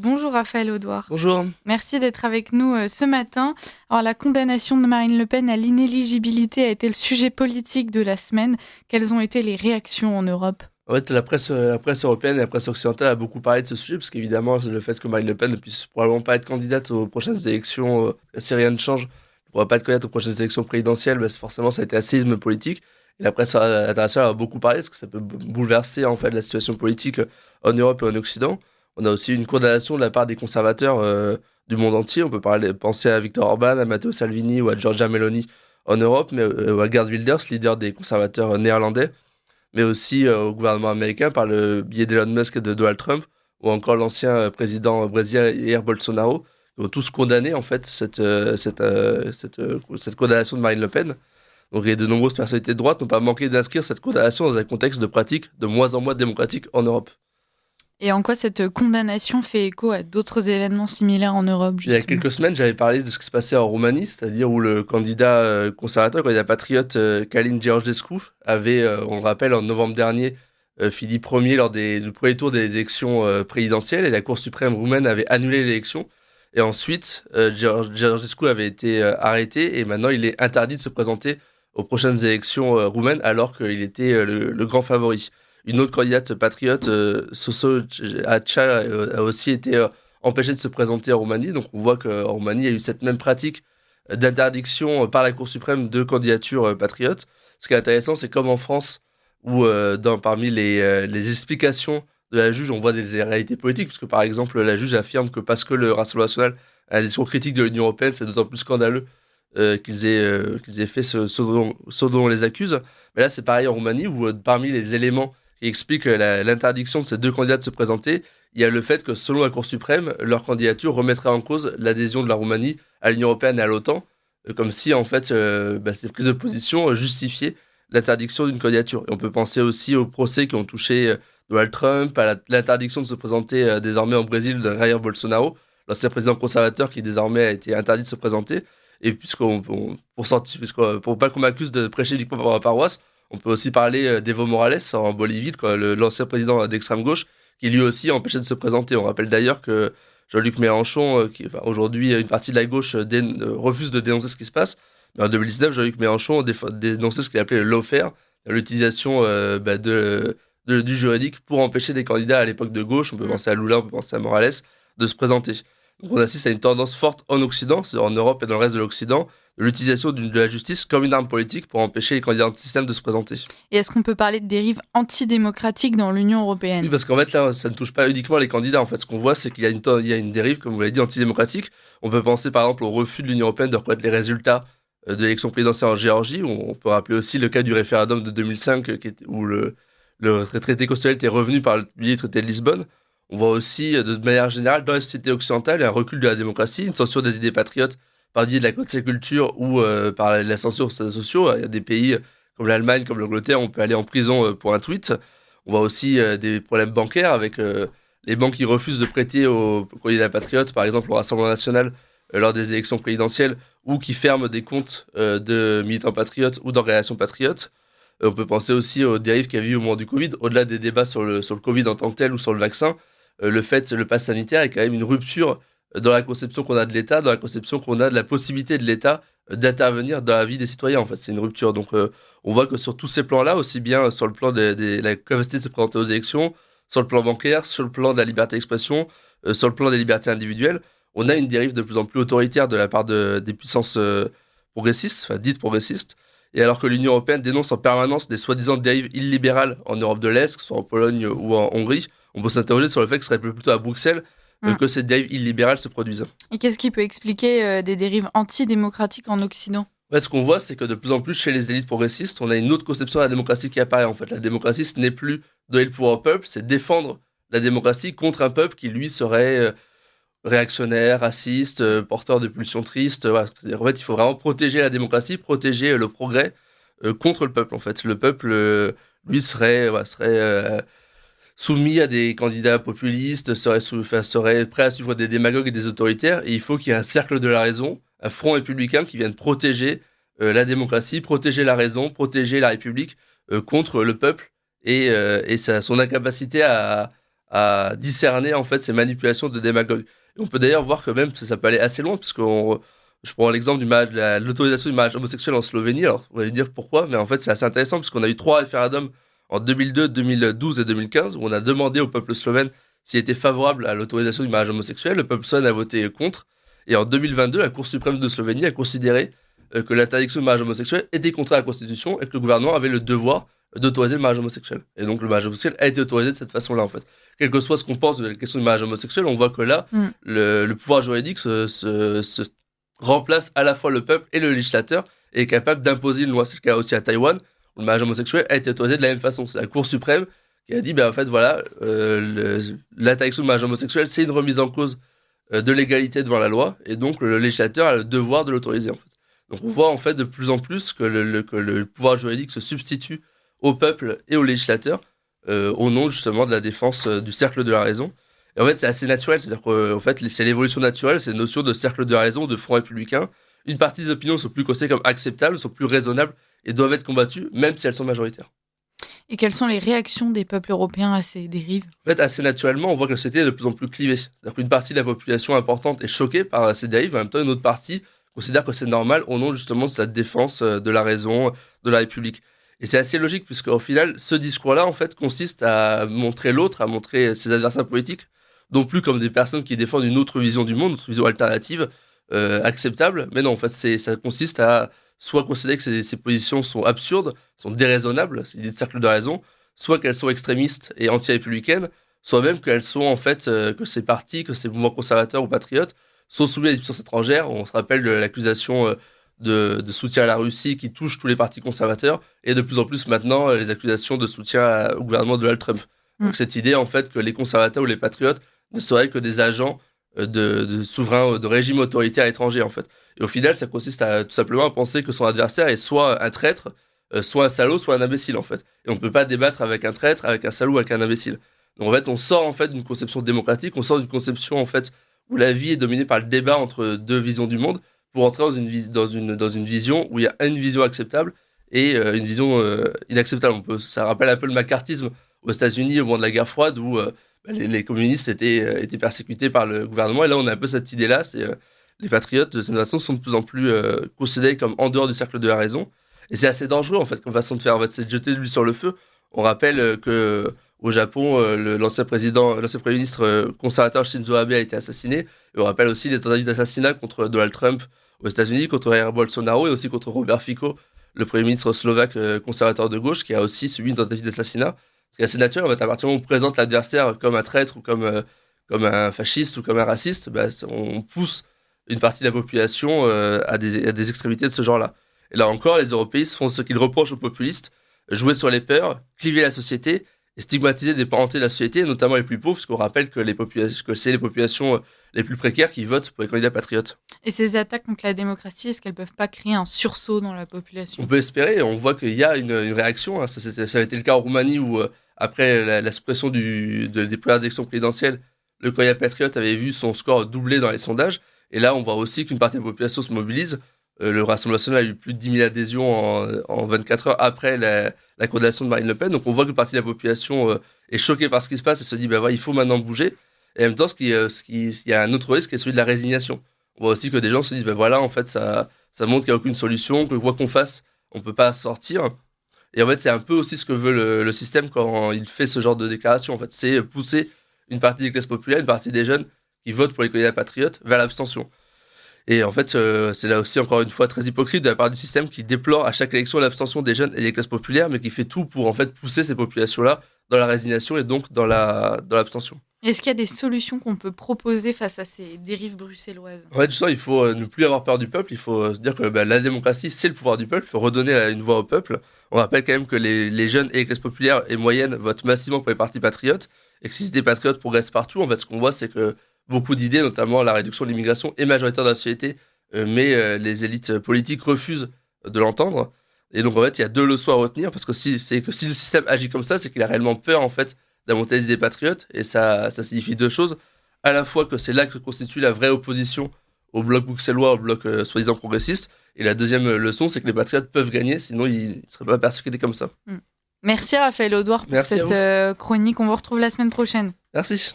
Bonjour Raphaël Audouard. Bonjour. Merci d'être avec nous ce matin. Alors, la condamnation de Marine Le Pen à l'inéligibilité a été le sujet politique de la semaine. Quelles ont été les réactions en Europe ? En fait, la presse européenne et la presse occidentale a beaucoup parlé de ce sujet, parce qu'évidemment, le fait que Marine Le Pen ne puisse probablement pas être candidate aux prochaines élections, si rien ne change, ne pourra pas être candidate aux prochaines élections présidentielles, forcément, ça a été un séisme politique. Et la presse internationale a beaucoup parlé, parce que ça peut bouleverser en fait la situation politique en Europe et en Occident. On a aussi une condamnation de la part des conservateurs du monde entier. On peut penser à Viktor Orban, à Matteo Salvini ou à Giorgia Meloni en Europe, mais ou à Geert Wilders, leader des conservateurs néerlandais, mais aussi au gouvernement américain par le biais d'Elon Musk et de Donald Trump, ou encore l'ancien président brésilien Jair Bolsonaro, qui ont tous condamné en fait cette condamnation de Marine Le Pen. Donc, de nombreuses personnalités de droite n'ont pas manqué d'inscrire cette condamnation dans un contexte de pratique de moins en moins démocratique en Europe. Et en quoi cette condamnation fait écho à d'autres événements similaires en Europe, justement ? Il y a quelques semaines, j'avais parlé de ce qui se passait en Roumanie, c'est-à-dire où le candidat conservateur, le candidat patriote Călin Georgescu avait, on le rappelle, en novembre dernier, fini premier lors du premier tour des élections présidentielles, et la Cour suprême roumaine avait annulé l'élection. Et ensuite, Georgescu avait été arrêté, et maintenant il est interdit de se présenter aux prochaines élections roumaines, alors qu'il était le grand favori. Une autre candidate patriote, Soso Hacha, a aussi été empêchée de se présenter en Roumanie. Donc on voit qu'en Roumanie, il y a eu cette même pratique d'interdiction par la Cour suprême de candidatures patriotes. Ce qui est intéressant, c'est comme en France, où parmi les explications de la juge, on voit des réalités politiques, parce que par exemple, la juge affirme que parce que le Rassemblement national a un discours critique de l'Union européenne, c'est d'autant plus scandaleux qu'ils aient fait ce dont on les accuse. Mais là, c'est pareil en Roumanie, où parmi les éléments qui expliquent l'interdiction de ces deux candidats de se présenter, il y a le fait que, selon la Cour suprême, leur candidature remettrait en cause l'adhésion de la Roumanie à l'Union européenne et à l'OTAN, comme si, en fait, ces prises de position justifiaient l'interdiction d'une candidature. Et on peut penser aussi aux procès qui ont touché Donald Trump, à l'interdiction de se présenter désormais en Brésil de Jair Bolsonaro, l'ancien président conservateur qui désormais a été interdit de se présenter. Et pour pas qu'on m'accuse de prêcher uniquement par ma paroisse, on peut aussi parler d'Evo Morales en Bolivie, l'ancien président d'extrême gauche, qui lui aussi a empêché de se présenter. On rappelle d'ailleurs que Jean-Luc Mélenchon, aujourd'hui une partie de la gauche refuse de dénoncer ce qui se passe. Mais en 2019, Jean-Luc Mélenchon dénonçait ce qu'il appelait le lawfare, l'utilisation du juridique pour empêcher des candidats à l'époque de gauche, on peut penser à Lula, on peut penser à Morales, de se présenter. Donc on assiste à une tendance forte en Occident, c'est-à-dire en Europe et dans le reste de l'Occident, de l'utilisation de la justice comme une arme politique pour empêcher les candidats anti-système de se présenter. Et est-ce qu'on peut parler de dérives antidémocratiques dans l'Union européenne ? Oui, parce qu'en fait, là, ça ne touche pas uniquement les candidats. En fait, ce qu'on voit, c'est qu'il y a une dérive, comme vous l'avez dit, antidémocratique. On peut penser, par exemple, au refus de l'Union européenne de reconnaître les résultats de l'élection présidentielle en Géorgie. On peut rappeler aussi le cas du référendum de 2005, où le traité constitutionnel était revenu par le biais du traité de Lisbonne. On voit aussi, de manière générale, dans la société occidentale, un recul de la démocratie, une censure des idées patriotes par le biais de la cancel culture ou par la censure sur les réseaux sociaux. Il y a des pays comme l'Allemagne, comme l'Angleterre, on peut aller en prison pour un tweet. On voit aussi des problèmes bancaires avec les banques qui refusent de prêter aux candidats patriotes, par exemple au Rassemblement national lors des élections présidentielles, ou qui ferment des comptes de militants patriotes ou d'organisations patriotes. On peut penser aussi aux dérives qu'il y a eu au moment du Covid, au-delà des débats sur le Covid en tant que tel ou sur le vaccin. Le pass sanitaire est quand même une rupture dans la conception qu'on a de l'État, dans la conception qu'on a de la possibilité de l'État d'intervenir dans la vie des citoyens. En fait, c'est une rupture. Donc, on voit que sur tous ces plans-là, aussi bien sur le plan de la capacité de se présenter aux élections, sur le plan bancaire, sur le plan de la liberté d'expression, sur le plan des libertés individuelles, on a une dérive de plus en plus autoritaire de la part des puissances progressistes, enfin dites progressistes. Et alors que l'Union européenne dénonce en permanence des soi-disant dérives illibérales en Europe de l'Est, que ce soit en Pologne ou en Hongrie, on peut s'interroger sur le fait que ce serait plutôt à Bruxelles que ces dérives illibérales se produisent. Et qu'est-ce qui peut expliquer des dérives antidémocratiques en Occident ? Ce qu'on voit, c'est que de plus en plus, chez les élites progressistes, on a une autre conception de la démocratie qui apparaît. En fait, la démocratie, ce n'est plus donner le pouvoir au peuple, c'est défendre la démocratie contre un peuple qui, lui, serait réactionnaire, raciste, porteur de pulsions tristes. Voilà. En fait, il faut vraiment protéger la démocratie, protéger le progrès contre le peuple. En fait, le peuple, lui, serait soumis à des candidats populistes, serait prêt à suivre des démagogues et des autoritaires. Et il faut qu'il y ait un cercle de la raison, un front républicain qui vienne protéger la démocratie, protéger la raison, protéger la République contre le peuple et son incapacité à à discerner en fait ces manipulations de démagogues. Et on peut d'ailleurs voir que même ça peut aller assez loin, puisque je prends l'exemple de l'autorisation du mariage homosexuel en Slovénie. Alors, on va dire pourquoi, mais en fait, c'est assez intéressant, puisqu'on a eu 3 référendums en 2002, 2012 et 2015, où on a demandé au peuple slovène s'il était favorable à l'autorisation du mariage homosexuel. Le peuple slovène a voté contre. Et en 2022, la Cour suprême de Slovénie a considéré que l'interdiction du mariage homosexuel était contraire à la Constitution et que le gouvernement avait le devoir d'autoriser le mariage homosexuel. Et donc, le mariage homosexuel a été autorisé de cette façon-là, en fait. Quel que soit ce qu'on pense de la question du mariage homosexuel, on voit que là, le pouvoir juridique se remplace à la fois le peuple et le législateur et est capable d'imposer une loi. C'est le cas aussi à Taïwan, où le mariage homosexuel a été autorisé de la même façon. C'est la Cour suprême qui a dit, en fait, voilà, l'interdiction du mariage homosexuel, c'est une remise en cause de l'égalité devant la loi, et donc le législateur a le devoir de l'autoriser, en fait. Donc on voit en fait de plus en plus que le pouvoir juridique se substitue au peuple et au législateur au nom justement de la défense du cercle de la raison. Et en fait, c'est assez naturel, c'est-à-dire qu'en fait, c'est l'évolution naturelle, c'est une notion de cercle de la raison, de front républicain. Une partie des opinions sont plus considérées comme acceptables, sont plus raisonnables et doivent être combattues, même si elles sont majoritaires. Et quelles sont les réactions des peuples européens à ces dérives ? En fait, assez naturellement, on voit que la société est de plus en plus clivée. C'est-à-dire qu'une partie de la population importante est choquée par ces dérives, en même temps, une autre partie considère que c'est normal au nom justement de la défense de la raison, de la République. Et c'est assez logique, puisqu'au final, ce discours-là, en fait, consiste à montrer l'autre, à montrer ses adversaires politiques, non plus comme des personnes qui défendent une autre vision du monde, une autre vision alternative, acceptable. Mais non, en fait, ça consiste à soit considérer que ces positions sont absurdes, sont déraisonnables, c'est l'idée de cercle de raison, soit qu'elles sont extrémistes et anti-républicaines, soit même qu'elles sont, en fait, que ces partis, que ces mouvements conservateurs ou patriotes sont soumis à des puissances étrangères. On se rappelle de l'accusation de soutien à la Russie qui touche tous les partis conservateurs, et de plus en plus maintenant les accusations de soutien au gouvernement de Donald Trump. Donc cette idée, en fait, que les conservateurs ou les patriotes ne seraient que des agents de souverains, de régimes autoritaires étrangers, en fait. Et au final, ça consiste à tout simplement à penser que son adversaire est soit un traître, soit un salaud, soit un imbécile, en fait. Et on ne peut pas débattre avec un traître, avec un salaud, avec un imbécile. Donc en fait, on sort en fait d'une conception démocratique, on sort d'une conception en fait où la vie est dominée par le débat entre deux visions du monde, pour entrer dans une vision où il y a une vision acceptable et une vision inacceptable. Ça rappelle un peu le macartisme aux États-Unis au moment de la guerre froide, où les communistes étaient persécutés par le gouvernement. Et là, on a un peu cette idée-là. Les patriotes de cette façon sont de plus en plus considérés comme en dehors du cercle de la raison. Et c'est assez dangereux, en fait, comme façon de faire. En fait, c'est de jeter de l'huile sur le feu. On rappelle que au Japon, l'ancien Premier ministre conservateur Shinzo Abe a été assassiné. Et on rappelle aussi les tentatives d'assassinat contre Donald Trump aux États-Unis, contre Jair Bolsonaro et aussi contre Robert Fico, le Premier ministre slovaque conservateur de gauche, qui a aussi subi une tentative d'assassinat. C'est assez naturel, en fait, à partir du moment où on présente l'adversaire comme un traître ou comme un fasciste ou comme un raciste, on pousse une partie de la population à des extrémités de ce genre-là. Et là encore, les européistes font ce qu'ils reprochent aux populistes, jouer sur les peurs, cliver la société et stigmatiser des pans entiers de la société, notamment les plus pauvres, parce qu'on rappelle que c'est les populations les plus précaires qui votent pour les candidats patriotes. Et ces attaques contre la démocratie, est-ce qu'elles ne peuvent pas créer un sursaut dans la population ? On peut espérer, on voit qu'il y a une réaction. Hein. Ça a été le cas en Roumanie où, après la suppression des premières élections présidentielles, le candidat patriote avait vu son score doubler dans les sondages. Et là, on voit aussi qu'une partie de la population se mobilise. Le Rassemblement national a eu plus de 10 000 adhésions en 24 heures après la condamnation de Marine Le Pen. Donc on voit qu'une partie de la population est choquée par ce qui se passe et se dit il faut maintenant bouger. Et en même temps, il y a un autre risque qui est celui de la résignation. On voit aussi que des gens se disent en fait, ça montre qu'il n'y a aucune solution, que quoi qu'on fasse, on ne peut pas sortir. Et en fait, c'est un peu aussi ce que veut le système quand il fait ce genre de déclaration. En fait, c'est pousser une partie des classes populaires, une partie des jeunes qui votent pour les candidats patriotes vers l'abstention. Et en fait, c'est là aussi encore une fois très hypocrite de la part du système qui déplore à chaque élection l'abstention des jeunes et des classes populaires, mais qui fait tout pour en fait pousser ces populations-là dans la résignation et donc dans l'abstention. Est-ce qu'il y a des solutions qu'on peut proposer face à ces dérives bruxelloises ? En fait, justement, il faut ne plus avoir peur du peuple. Il faut se dire que la démocratie, c'est le pouvoir du peuple. Il faut redonner une voix au peuple. On rappelle quand même que les jeunes et les classes populaires et moyennes votent massivement pour les partis patriotes, et que si des patriotes progressent partout, en fait, ce qu'on voit, c'est que beaucoup d'idées, notamment la réduction de l'immigration, est majoritaire dans la société, mais les élites politiques refusent de l'entendre. Et donc, en fait, il y a deux leçons à retenir, parce que si le système agit comme ça, c'est qu'il a réellement peur, en fait, d'inventer les idées patriotes, et ça signifie deux choses. À la fois que c'est là que constitue la vraie opposition au bloc bruxellois, au bloc soi-disant progressiste, et la deuxième leçon, c'est que les patriotes peuvent gagner, sinon ils ne seraient pas persécutés comme ça. Merci Raphaël Audouard pour Merci cette chronique. On vous retrouve la semaine prochaine. Merci.